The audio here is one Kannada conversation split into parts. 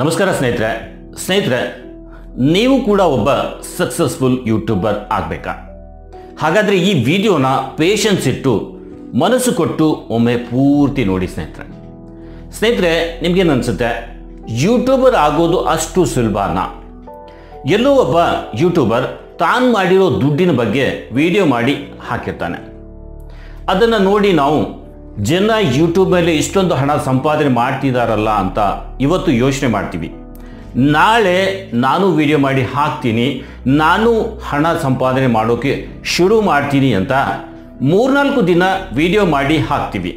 ನಮಸ್ಕಾರ ಸ್ನೇಹಿತರೆ ನೀವು ಕೂಡ ಒಬ್ಬ ಸಕ್ಸಸ್ಫುಲ್ ಯೂಟ್ಯೂಬರ್ ಆಗಬೇಕಾ? ಹಾಗಾದರೆ ಈ ವಿಡಿಯೋನ ಪೇಷನ್ಸ್ ಇಟ್ಟು ಮನಸ್ಸು ಕೊಟ್ಟು ಒಮ್ಮೆ ಪೂರ್ತಿ ನೋಡಿ ಸ್ನೇಹಿತರೆ ನಿಮಗೇನು ಅನಿಸುತ್ತೆ? ಯೂಟ್ಯೂಬರ್ ಆಗೋದು ಅಷ್ಟು ಸುಲಭನಾ? ಎಲ್ಲೋ ಒಬ್ಬ ಯೂಟ್ಯೂಬರ್ ತಾನು ಮಾಡಿರೋ ದುಡ್ಡಿನ ಬಗ್ಗೆ ವಿಡಿಯೋ ಮಾಡಿ ಹಾಕಿರ್ತಾನೆ. ಅದನ್ನು ನೋಡಿ ನಾವು ಜನ ಯೂಟ್ಯೂಬ್ ಮೇಲೆ ಇಷ್ಟೊಂದು ಹಣ ಸಂಪಾದನೆ ಮಾಡ್ತಿದ್ದಾರಲ್ಲ ಅಂತ ಇವತ್ತು ಯೋಚನೆ ಮಾಡ್ತೀವಿ. ನಾಳೆ ನಾನು ವಿಡಿಯೋ ಮಾಡಿ ಹಾಕ್ತೀನಿ, ನಾನು ಹಣ ಸಂಪಾದನೆ ಮಾಡೋಕ್ಕೆ ಶುರು ಮಾಡ್ತೀನಿ ಅಂತ 3-4 ದಿನ ವಿಡಿಯೋ ಮಾಡಿ ಹಾಕ್ತೀವಿ.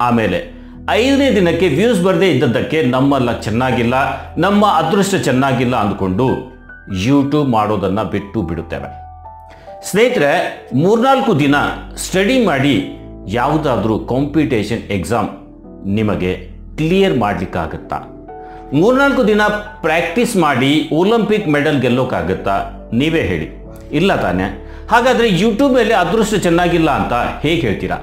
ಆಮೇಲೆ 5ನೇ ದಿನಕ್ಕೆ ವ್ಯೂಸ್ ಬರದೇ ಇದ್ದದ್ದಕ್ಕೆ ನಮ್ಮ ಲಕ್ ಚೆನ್ನಾಗಿಲ್ಲ, ನಮ್ಮ ಅದೃಷ್ಟ ಚೆನ್ನಾಗಿಲ್ಲ ಅಂದ್ಕೊಂಡು ಯೂಟ್ಯೂಬ್ ಮಾಡೋದನ್ನು ಬಿಟ್ಟು ಬಿಡುತ್ತೇವೆ. ಸ್ನೇಹಿತರೆ, 3-4 ದಿನ ಸ್ಟಡಿ ಮಾಡಿ ಯಾವುದಾದ್ರೂ ಕಾಂಪಿಟೇಷನ್ ಎಕ್ಸಾಮ್ ನಿಮಗೆ ಕ್ಲಿಯರ್ ಮಾಡಲಿಕ್ಕಾಗತ್ತಾ? 3-4 ದಿನ ಪ್ರಾಕ್ಟೀಸ್ ಮಾಡಿ ಒಲಿಂಪಿಕ್ ಮೆಡಲ್ ಗೆಲ್ಲೋಕ್ಕಾಗತ್ತಾ? ನೀವೇ ಹೇಳಿ. ಇಲ್ಲ ತಾನೆ? ಹಾಗಾದರೆ ಯೂಟ್ಯೂಬ್ ಮೇಲೆ ಅದೃಷ್ಟ ಚೆನ್ನಾಗಿಲ್ಲ ಅಂತ ಹೇಗೆ ಹೇಳ್ತೀರಾ?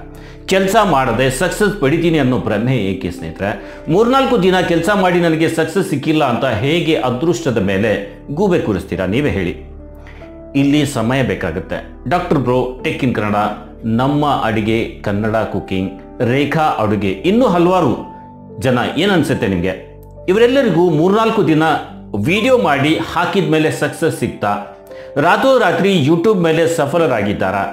ಕೆಲಸ ಮಾಡದೆ ಸಕ್ಸಸ್ ಪಡಿತೀನಿ ಅನ್ನೋ ಭ್ರಮೆ ಏಕೆ ಸ್ನೇಹಿತರೆ? 3-4 ದಿನ ಕೆಲಸ ಮಾಡಿ ನನಗೆ ಸಕ್ಸಸ್ ಸಿಕ್ಕಿಲ್ಲ ಅಂತ ಹೇಗೆ ಅದೃಷ್ಟದ ಮೇಲೆ ಗೂಬೆ ಕೂರಿಸ್ತೀರಾ? ನೀವೇ ಹೇಳಿ. ಇಲ್ಲಿ ಸಮಯ ಬೇಕಾಗುತ್ತೆ. Doctor bro tech in Kannada, ನಮ್ಮ ಅಡುಗೆ ಕನ್ನಡ ಕುಕಿಂಗ್, ರೇಖಾ ಅಡುಗೆ, ಇನ್ನೂ ಹಲವಾರು ಜನ ಏನನ್ಸುತ್ತೆ ನಿಮಗೆ? ಇವರೆಲ್ಲರಿಗೂ 3-4 ದಿನ ವಿಡಿಯೋ ಮಾಡಿ ಹಾಕಿದ ಮೇಲೆ ಸಕ್ಸಸ್ ಸಿಗ್ತಾ? ರಾತ್ರೋರಾತ್ರಿ ಯೂಟ್ಯೂಬ್ ಮೇಲೆ ಸಫಲರಾಗಿದ್ದಾರಾ?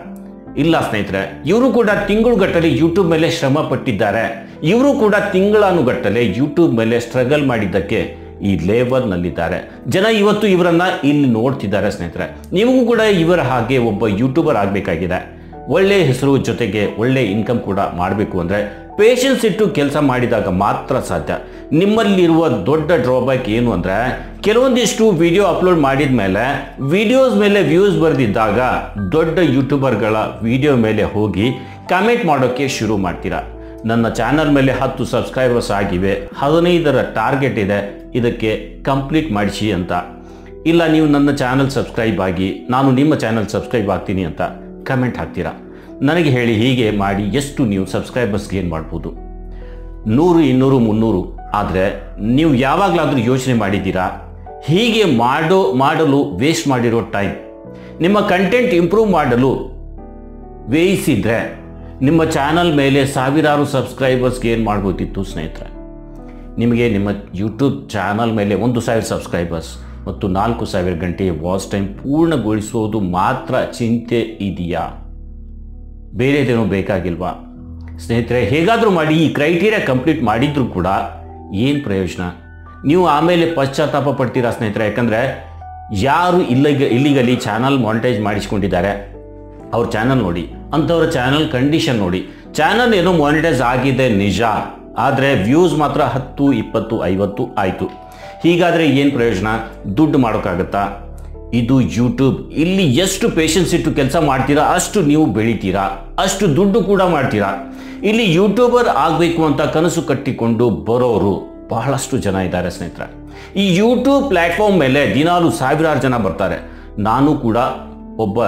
ಇಲ್ಲ ಸ್ನೇಹಿತರೆ, ಇವರು ಕೂಡ ತಿಂಗಳುಗಟ್ಟಲೆ ಯೂಟ್ಯೂಬ್ ಮೇಲೆ ಶ್ರಮ ಪಟ್ಟಿದ್ದಾರೆ. ಇವರು ಕೂಡ ತಿಂಗಳಾನುಗಟ್ಟಲೆ ಯೂಟ್ಯೂಬ್ ಮೇಲೆ ಸ್ಟ್ರಗಲ್ ಮಾಡಿದ್ದಕ್ಕೆ ಈ ಲೇವಲ್ನಲ್ಲಿದ್ದಾರೆ. ಜನ ಇವತ್ತು ಇವರನ್ನ ಇಲ್ಲಿ ನೋಡ್ತಿದ್ದಾರೆ. ಸ್ನೇಹಿತರೆ, ನಿಮಗೂ ಕೂಡ ಇವರ ಹಾಗೆ ಒಬ್ಬ ಯೂಟ್ಯೂಬರ್ ಆಗಬೇಕಾಗಿದೆ. ಒಳ್ಳೆ ಹೆಸರು ಜೊತೆಗೆ ಒಳ್ಳೆ ಇನ್ಕಮ್ ಕೂಡ ಮಾಡಬೇಕು ಅಂದರೆ ಪೇಷನ್ಸ್ ಇಟ್ಟು ಕೆಲಸ ಮಾಡಿದಾಗ ಮಾತ್ರ ಸಾಧ್ಯ. ನಿಮ್ಮಲ್ಲಿರುವ ದೊಡ್ಡ ಡ್ರಾಬ್ಯಾಕ್ ಏನು ಅಂದರೆ, ಕೆಲವೊಂದಿಷ್ಟು ವಿಡಿಯೋ ಅಪ್ಲೋಡ್ ಮಾಡಿದ ಮೇಲೆ ವಿಡಿಯೋಸ್ ಮೇಲೆ ವ್ಯೂಸ್ ಬರೆದಿದ್ದಾಗ ದೊಡ್ಡ ಯೂಟ್ಯೂಬರ್ಗಳ ವಿಡಿಯೋ ಮೇಲೆ ಹೋಗಿ ಕಮೆಂಟ್ ಮಾಡೋಕ್ಕೆ ಶುರು ಮಾಡ್ತೀರಾ. ನನ್ನ ಚಾನಲ್ ಮೇಲೆ 10 ಸಬ್ಸ್ಕ್ರೈಬರ್ಸ್ ಆಗಿವೆ, 15ರ ಟಾರ್ಗೆಟ್ ಇದೆ, ಇದಕ್ಕೆ ಕಂಪ್ಲೀಟ್ ಮಾಡಿಸಿ ಅಂತ. ಇಲ್ಲ, ನೀವು ನನ್ನ ಚಾನಲ್ ಸಬ್ಸ್ಕ್ರೈಬ್ ಆಗಿ ನಾನು ನಿಮ್ಮ ಚಾನಲ್ ಸಬ್ಸ್ಕ್ರೈಬ್ ಆಗ್ತೀನಿ ಅಂತ ಕಮೆಂಟ್ ಹಾಕ್ತೀರಾ. ನನಗೆ ಹೇಳಿ, ಹೀಗೆ ಮಾಡಿ ಎಷ್ಟು ನೀವು ಸಬ್ಸ್ಕ್ರೈಬರ್ಸ್ ಗೇನ್ ಮಾಡ್ಬೋದು? 100, 200, 300. ಆದರೆ ನೀವು ಯಾವಾಗಲಾದರೂ ಯೋಚನೆ ಮಾಡಿದ್ದೀರಾ ಹೀಗೆ ಮಾಡಲು ವೇಸ್ಟ್ ಮಾಡಿರೋ ಟೈಮ್ ನಿಮ್ಮ ಕಂಟೆಂಟ್ ಇಂಪ್ರೂವ್ ಮಾಡಲು ವ್ಯಯಿಸಿದ್ರೆ ನಿಮ್ಮ ಚಾನಲ್ ಮೇಲೆ ಸಾವಿರಾರು ಸಬ್ಸ್ಕ್ರೈಬರ್ಸ್ ಗೇನ್ ಮಾಡ್ಬೋದಿತ್ತು ಸ್ನೇಹಿತರೆ. ನಿಮಗೆ ನಿಮ್ಮ ಯೂಟ್ಯೂಬ್ ಚಾನಲ್ ಮೇಲೆ 1000 ಸಬ್ಸ್ಕ್ರೈಬರ್ಸ್ ಮತ್ತು 4000 ಗಂಟೆ ವಾಚ್ ಟೈಮ್ ಪೂರ್ಣಗೊಳಿಸೋದು ಮಾತ್ರ ಚಿಂತೆ ಇದೆಯಾ? ಬೇರೆದೇನೋ ಬೇಕಾಗಿಲ್ವಾ? ಸ್ನೇಹಿತರೆ, ಹೇಗಾದರೂ ಮಾಡಿ ಈ ಕ್ರೈಟೀರಿಯಾ ಕಂಪ್ಲೀಟ್ ಮಾಡಿದ್ರೂ ಕೂಡ ಏನು ಪ್ರಯೋಜನ? ನೀವು ಆಮೇಲೆ ಪಶ್ಚಾತ್ತಾಪ ಪಡ್ತೀರಾ ಸ್ನೇಹಿತರೆ. ಯಾಕಂದರೆ ಯಾರು ಇಲ್ಲಿಗಲಿ ಚಾನಲ್ ಮಾನಿಟೈಸ್ ಮಾಡಿಸ್ಕೊಂಡಿದ್ದಾರೆ ಅವ್ರ ಚಾನಲ್ ನೋಡಿ, ಅಂಥವ್ರ ಚಾನಲ್ ಕಂಡೀಷನ್ ನೋಡಿ. ಚಾನಲ್ ಏನೋ ಮಾನಿಟೈಸ್ ಆಗಿದೆ ನಿಜ, ಆದರೆ ವ್ಯೂಸ್ ಮಾತ್ರ 10, 20, 50 ಆಯಿತು. ಹೀಗಾದರೆ ಏನು ಪ್ರಯೋಜನ? ದುಡ್ಡು ಮಾಡೋಕ್ಕಾಗತ್ತಾ? ಇದು ಯೂಟ್ಯೂಬ್. ಇಲ್ಲಿ ಎಷ್ಟು ಪೇಷನ್ಸ್ ಇಟ್ಟು ಕೆಲಸ ಮಾಡ್ತೀರಾ ಅಷ್ಟು ನೀವು ಬೆಳಿತೀರಾ, ಅಷ್ಟು ದುಡ್ಡು ಕೂಡ ಮಾಡ್ತೀರಾ. ಇಲ್ಲಿ ಯೂಟ್ಯೂಬರ್ ಆಗಬೇಕು ಅಂತ ಕನಸು ಕಟ್ಟಿಕೊಂಡು ಬರೋರು ಬಹಳಷ್ಟು ಜನ ಇದ್ದಾರೆ ಸ್ನೇಹಿತರೆ. ಈ ಯೂಟ್ಯೂಬ್ ಪ್ಲ್ಯಾಟ್ಫಾರ್ಮ್ ಮೇಲೆ ದಿನಾಲು ಸಾವಿರಾರು ಜನ ಬರ್ತಾರೆ. ನಾನು ಕೂಡ ಒಬ್ಬ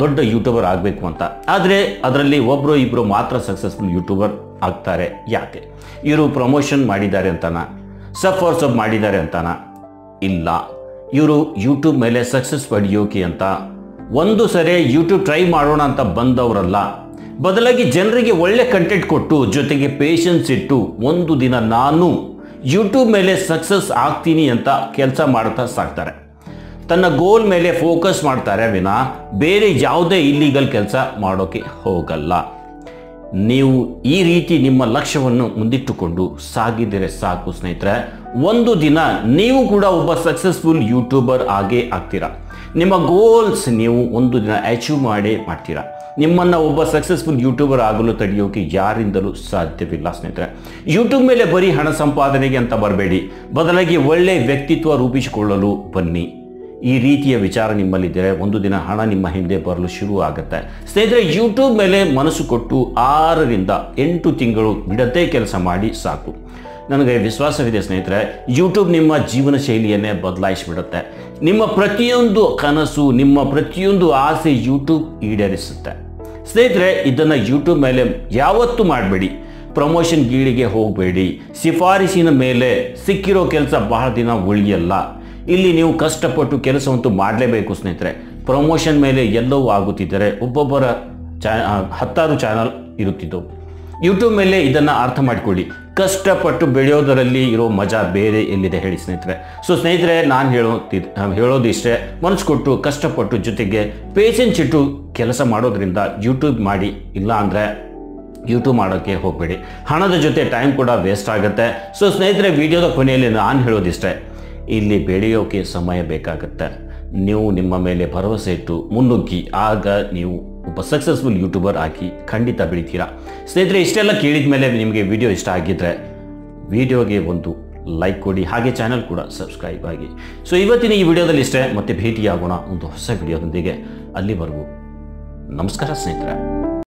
ದೊಡ್ಡ ಯೂಟ್ಯೂಬರ್ ಆಗಬೇಕು ಅಂತ. ಆದರೆ ಅದರಲ್ಲಿ ಒಬ್ಬರು ಇಬ್ಬರು ಮಾತ್ರ ಸಕ್ಸಸ್ಫುಲ್ ಯೂಟ್ಯೂಬರ್ ಆಗ್ತಾರೆ. ಯಾಕೆ? ಇವರು ಪ್ರಮೋಷನ್ ಮಾಡಿದ್ದಾರೆ ಅಂತನಾ? ಸಬ್ ಮಾಡಿದ್ದಾರೆ ಅಂತನಾ? ಇಲ್ಲ, ಇವರು ಯೂಟ್ಯೂಬ್ ಮೇಲೆ ಸಕ್ಸಸ್ ಪಡೆಯೋಕೆ ಅಂತ ಒಂದು ಸರಿ ಯೂಟ್ಯೂಬ್ ಟ್ರೈ ಮಾಡೋಣ ಅಂತ ಬಂದವರಲ್ಲ. ಬದಲಾಗಿ ಜನರಿಗೆ ಒಳ್ಳೆ ಕಂಟೆಂಟ್ ಕೊಟ್ಟು ಜೊತೆಗೆ ಪೇಷನ್ಸ್ ಇಟ್ಟು ಒಂದು ದಿನ ನಾನು ಯೂಟ್ಯೂಬ್ ಮೇಲೆ ಸಕ್ಸಸ್ ಆಗ್ತೀನಿ ಅಂತ ಕೆಲಸ ಮಾಡ್ತಾ ಸಾಕ್ತಾರೆ. ತನ್ನ ಗೋಲ್ ಮೇಲೆ ಫೋಕಸ್ ಮಾಡ್ತಾರೆ ವಿನಾ ಬೇರೆ ಯಾವುದೇ ಇಲ್ಲಿಗಲ್ ಕೆಲಸ ಮಾಡೋಕ್ಕೆ ಹೋಗಲ್ಲ. ನೀವು ಈ ರೀತಿ ನಿಮ್ಮ ಲಕ್ಷ್ಯವನ್ನು ಮುಂದಿಟ್ಟುಕೊಂಡು ಸಾಗಿದರೆ ಸಾಕು ಸ್ನೇಹಿತರೆ, ಒಂದು ದಿನ ನೀವು ಕೂಡ ಒಬ್ಬ ಸಕ್ಸಸ್ಫುಲ್ ಯೂಟ್ಯೂಬರ್ ಆಗೇ ಆಗ್ತೀರಾ. ನಿಮ್ಮ ಗೋಲ್ಸ್ ನೀವು ಒಂದು ದಿನ ಅಚೀವ್ ಮಾಡ್ತೀರಾ. ನಿಮ್ಮನ್ನು ಒಬ್ಬ ಸಕ್ಸಸ್ಫುಲ್ ಯೂಟ್ಯೂಬರ್ ಆಗಲು ತಡೆಯೋಕೆ ಯಾರಿಂದಲೂ ಸಾಧ್ಯವಿಲ್ಲ ಸ್ನೇಹಿತರೆ. ಯೂಟ್ಯೂಬ್ ಮೇಲೆ ಬರೀ ಹಣ ಸಂಪಾದನೆಗೆ ಅಂತ ಬರಬೇಡಿ, ಬದಲಾಗಿ ಒಳ್ಳೆ ವ್ಯಕ್ತಿತ್ವ ರೂಪಿಸಿಕೊಳ್ಳಲು ಬನ್ನಿ. ಈ ರೀತಿಯ ವಿಚಾರ ನಿಮ್ಮಲ್ಲಿದ್ದರೆ ಒಂದು ದಿನ ಹಣ ನಿಮ್ಮ ಹಿಂದೆ ಬರಲು ಶುರು ಆಗುತ್ತೆ ಸ್ನೇಹಿತರೆ. ಯೂಟ್ಯೂಬ್ ಮೇಲೆ ಮನಸ್ಸು ಕೊಟ್ಟು 6ರಿಂದ 8 ತಿಂಗಳು ಬಿಡದೇ ಕೆಲಸ ಮಾಡಿ ಸಾಕು. ನನಗೆ ವಿಶ್ವಾಸವಿದೆ ಸ್ನೇಹಿತರೆ, ಯೂಟ್ಯೂಬ್ ನಿಮ್ಮ ಜೀವನ ಶೈಲಿಯನ್ನೇ ಬದಲಾಯಿಸಿಬಿಡುತ್ತೆ. ನಿಮ್ಮ ಪ್ರತಿಯೊಂದು ಕನಸು, ನಿಮ್ಮ ಪ್ರತಿಯೊಂದು ಆಸೆ ಯೂಟ್ಯೂಬ್ ಈಡೇರಿಸುತ್ತೆ ಸ್ನೇಹಿತರೆ. ಇದನ್ನು ಯೂಟ್ಯೂಬ್ ಮೇಲೆ ಯಾವತ್ತೂ ಮಾಡಬೇಡಿ. ಪ್ರಮೋಷನ್ ಗೀಳಿಗೆ ಹೋಗಬೇಡಿ. ಶಿಫಾರಸಿನ ಮೇಲೆ ಸಿಕ್ಕಿರೋ ಕೆಲಸ ಬಹಳ ದಿನ ಉಳಿಯಲ್ಲ. ಇಲ್ಲಿ ನೀವು ಕಷ್ಟಪಟ್ಟು ಕೆಲಸವಂತೂ ಮಾಡಲೇಬೇಕು ಸ್ನೇಹಿತರೆ. ಪ್ರಮೋಷನ್ ಮೇಲೆ ಎಲ್ಲವೂ ಆಗುತ್ತಿದ್ದರೆ ಒಬ್ಬೊಬ್ಬರ 10 ಚಾನಲ್ ಇರುತ್ತಿದ್ದವು. ಯೂಟ್ಯೂಬ್ ಮೇಲೆ ಇದನ್ನು ಅರ್ಥ ಮಾಡಿಕೊಳ್ಳಿ. ಕಷ್ಟಪಟ್ಟು ಬೆಳೆಯೋದರಲ್ಲಿ ಇರೋ ಮಜಾ ಬೇರೆ ಎಲ್ಲಿದೆ ಹೇಳಿ ಸ್ನೇಹಿತರೆ. ಸೊ ಸ್ನೇಹಿತರೆ, ನಾನು ಹೇಳೋದಿಷ್ಟೇ, ಮನಸ್ಸು ಕೊಟ್ಟು ಕಷ್ಟಪಟ್ಟು ಜೊತೆಗೆ ಪೇಷನ್ಸ್ ಇಟ್ಟು ಕೆಲಸ ಮಾಡೋದ್ರಿಂದ ಯೂಟ್ಯೂಬ್ ಮಾಡಿ. ಇಲ್ಲ ಅಂದರೆ ಯೂಟ್ಯೂಬ್ ಮಾಡೋಕ್ಕೆ ಹೋಗಬೇಡಿ. ಹಣದ ಜೊತೆ ಟೈಮ್ ಕೂಡ ವೇಸ್ಟ್ ಆಗುತ್ತೆ. ಸೊ ಸ್ನೇಹಿತರೆ, ವಿಡಿಯೋದ ಕೊನೆಯಲ್ಲಿ ನಾನು ಹೇಳೋದಿಷ್ಟೇ, ಇಲ್ಲಿ ಬೆಳೆಯೋಕ್ಕೆ ಸಮಯ ಬೇಕಾಗುತ್ತೆ. ನೀವು ನಿಮ್ಮ ಮೇಲೆ ಭರವಸೆ ಇಟ್ಟು ಮುನ್ನುಗ್ಗಿ, ಆಗ ನೀವು ಒಬ್ಬ ಸಕ್ಸಸ್ಫುಲ್ ಯೂಟ್ಯೂಬರ್ ಆಗಿ ಖಂಡಿತ ಬೆಳಿತೀರಾ. ಸ್ನೇಹಿತರೆ, ಇಷ್ಟೆಲ್ಲ ಕೇಳಿದ ಮೇಲೆ ನಿಮಗೆ ವಿಡಿಯೋ ಇಷ್ಟ ಆಗಿದ್ದರೆ ವಿಡಿಯೋಗೆ ಒಂದು ಲೈಕ್ ಕೊಡಿ, ಹಾಗೆ ಚಾನಲ್ ಕೂಡ ಸಬ್ಸ್ಕ್ರೈಬ್ ಆಗಿ. ಸೊ ಇವತ್ತಿನ ಈ ವಿಡಿಯೋದಲ್ಲಿ ಇಷ್ಟೇ. ಮತ್ತೆ ಭೇಟಿಯಾಗೋಣ ಒಂದು ಹೊಸ ವಿಡಿಯೋದೊಂದಿಗೆ. ಅಲ್ಲಿವರೆಗೂ ನಮಸ್ಕಾರ ಸ್ನೇಹಿತರೆ.